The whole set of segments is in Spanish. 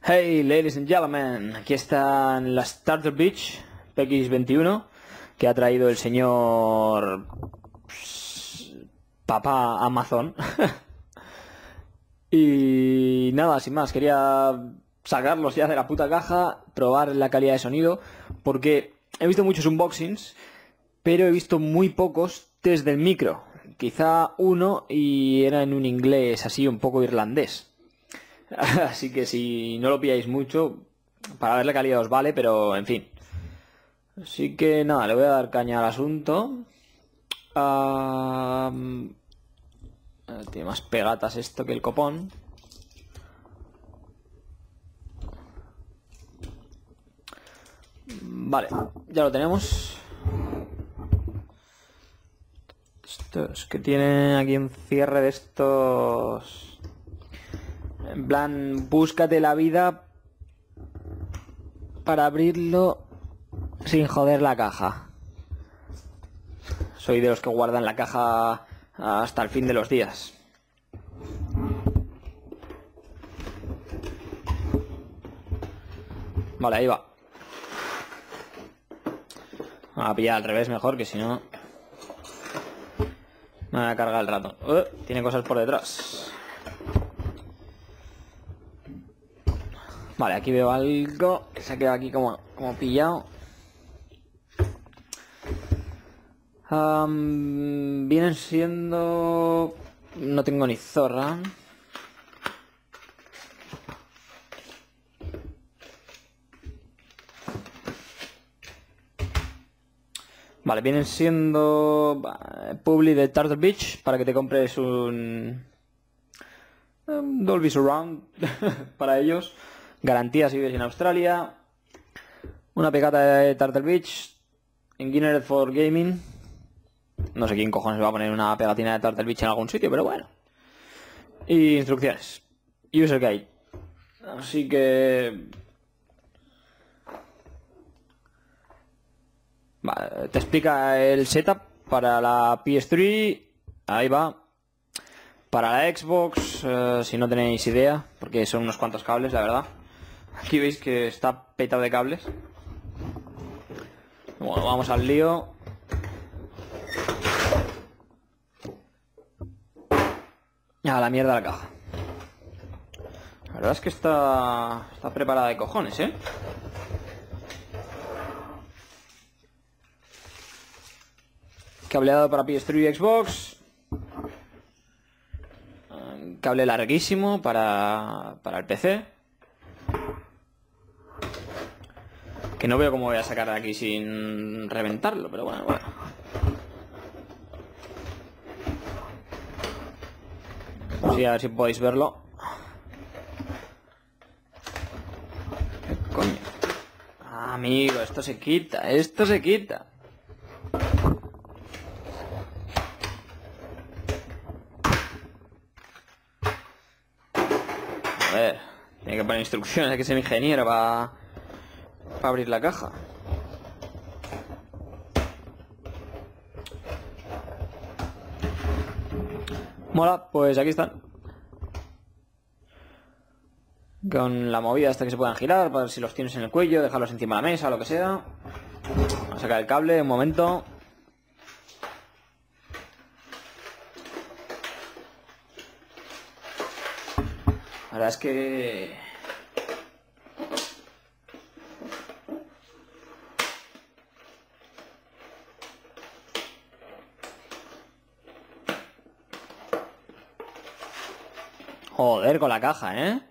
Hey, ladies and gentlemen, aquí están las Starter Beach PX21 que ha traído el señor papá Amazon. Y nada, sin más, quería sacarlos ya de la puta caja, probar la calidad de sonido, porque he visto muchos unboxings, pero he visto muy pocos test del micro. Quizá uno y era en un inglés así un poco irlandés. Así que si no lo pilláis mucho, para ver la calidad os vale, pero en fin. Así que nada, le voy a dar caña al asunto. Tiene más pegatas esto que el copón. Vale, ya lo tenemos. Esto es que tiene aquí un cierre de estos... En plan, búscate la vida para abrirlo sin joder la caja. Soy de los que guardan la caja hasta el fin de los días. Vale, ahí va. Voy a pillar al revés mejor, que si no me voy a cargar el ratón. Tiene cosas por detrás. Vale, aquí veo algo que se ha quedado aquí como pillado. Vienen siendo... No tengo ni zorra. Vale, vienen siendo Publi de Turtle Beach para que te compres un Dolby Surround para ellos. Garantía si vives en Australia. Una pegata de Turtle Beach. Engineered for Gaming. No sé quién cojones va a poner una pegatina de Turtle Beach en algún sitio, pero bueno. Y instrucciones. User Guide. Así que... Vale, te explica el setup para la PS3. Ahí va. Para la Xbox, si no tenéis idea, porque son unos cuantos cables, la verdad. Aquí veis que está petado de cables. Bueno, vamos al lío. A la mierda la caja. La verdad es que está preparada de cojones, ¿eh? Cableado para PS3 y Xbox. Cable larguísimo para el PC. Que no veo cómo voy a sacar de aquí sin reventarlo, pero bueno. Sí, a ver si podéis verlo. ¿Qué coño? Amigo, esto se quita, esto se quita. A ver, tiene que poner instrucciones, hay que ser ingeniero para abrir la caja. Mola, pues aquí están. Con la movida hasta que se puedan girar, para ver si los tienes en el cuello, dejarlos encima de la mesa, lo que sea. Vamos a sacar el cable, un momento. La verdad es que... Joder con la caja, ¿eh?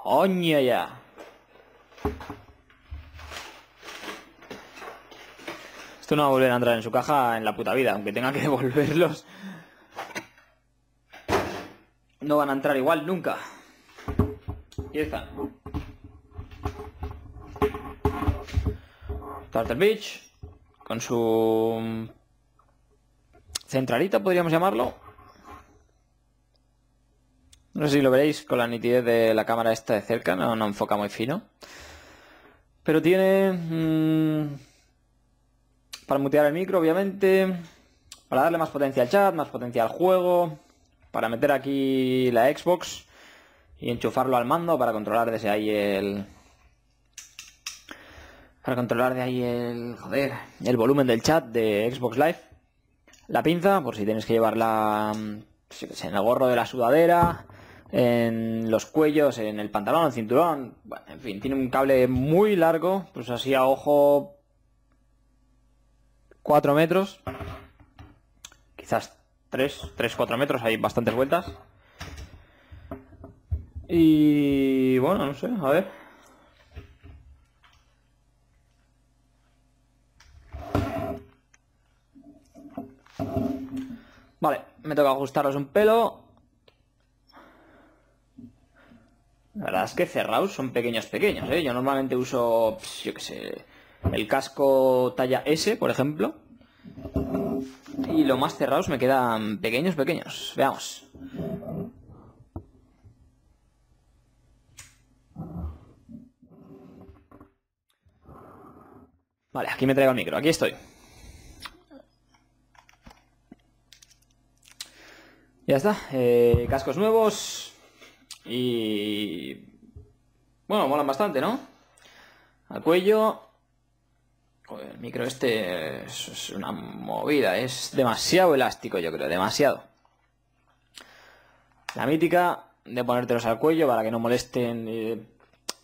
¡Coño ya! Esto no va a volver a entrar en su caja en la puta vida, aunque tenga que devolverlos. No van a entrar igual nunca. Y ahí está. Turtle Beach. Con su... centralita, podríamos llamarlo. No sé si lo veréis con la nitidez de la cámara esta de cerca. No enfoca muy fino. Pero tiene... para mutear el micro, obviamente, para darle más potencia al chat, más potencia al juego, para meter aquí la Xbox y enchufarlo al mando para controlar desde ahí el... el volumen del chat de Xbox Live. La pinza, por si tienes que llevarla, yo qué sé, en el gorro de la sudadera, en los cuellos, en el pantalón, el cinturón. Bueno, en fin, tiene un cable muy largo, pues así a ojo 4 metros. Quizás 3-4 metros, hay bastantes vueltas. Y bueno, no sé, a ver. Vale, me toca ajustarlos un pelo. La verdad es que cerrados son pequeños, ¿eh? Yo normalmente uso, yo qué sé, el casco talla S, por ejemplo. Y lo más cerrados me quedan pequeños. Veamos. Vale, aquí me traigo el micro, aquí estoy. Ya está, cascos nuevos y... bueno, molan bastante, ¿no? Al cuello... joder, el micro este es una movida, es demasiado elástico, yo creo, demasiado. La mítica de ponértelos al cuello para que no molesten y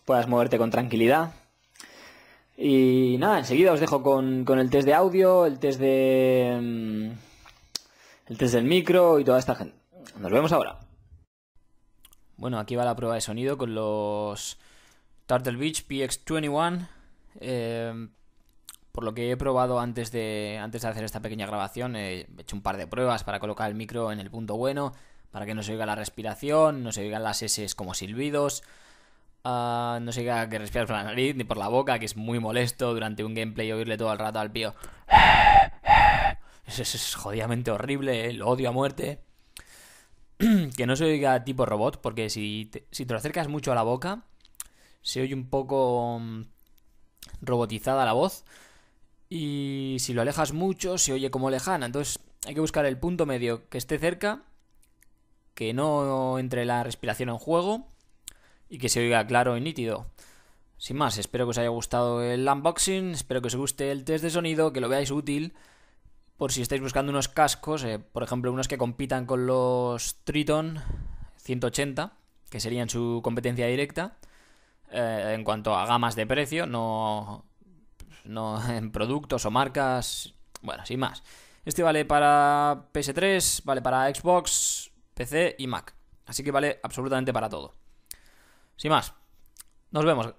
puedas moverte con tranquilidad. Y nada, enseguida os dejo con el test de audio, el test del micro y toda esta gente. Nos vemos ahora. Bueno, aquí va la prueba de sonido con los Turtle Beach PX21. Por lo que he probado antes de hacer esta pequeña grabación, he hecho un par de pruebas para colocar el micro en el punto bueno, para que no se oiga la respiración, no se oigan las S como silbidos, no se oiga que respiras por la nariz ni por la boca, que es muy molesto durante un gameplay oírle todo el rato al pío. Es jodidamente horrible, lo odio a muerte. Que no se oiga tipo robot, porque si te lo acercas mucho a la boca, se oye un poco robotizada la voz. Y si lo alejas mucho, se oye como lejana. Entonces hay que buscar el punto medio que esté cerca, que no entre la respiración en juego y que se oiga claro y nítido. Sin más, espero que os haya gustado el unboxing, espero que os guste el test de sonido, que lo veáis útil por si estáis buscando unos cascos, por ejemplo unos que compitan con los Triton 180, que serían su competencia directa en cuanto a gamas de precio, no en productos o marcas. Bueno, sin más, este vale para PS3, vale para Xbox, PC y Mac, así que vale absolutamente para todo. Sin más, nos vemos.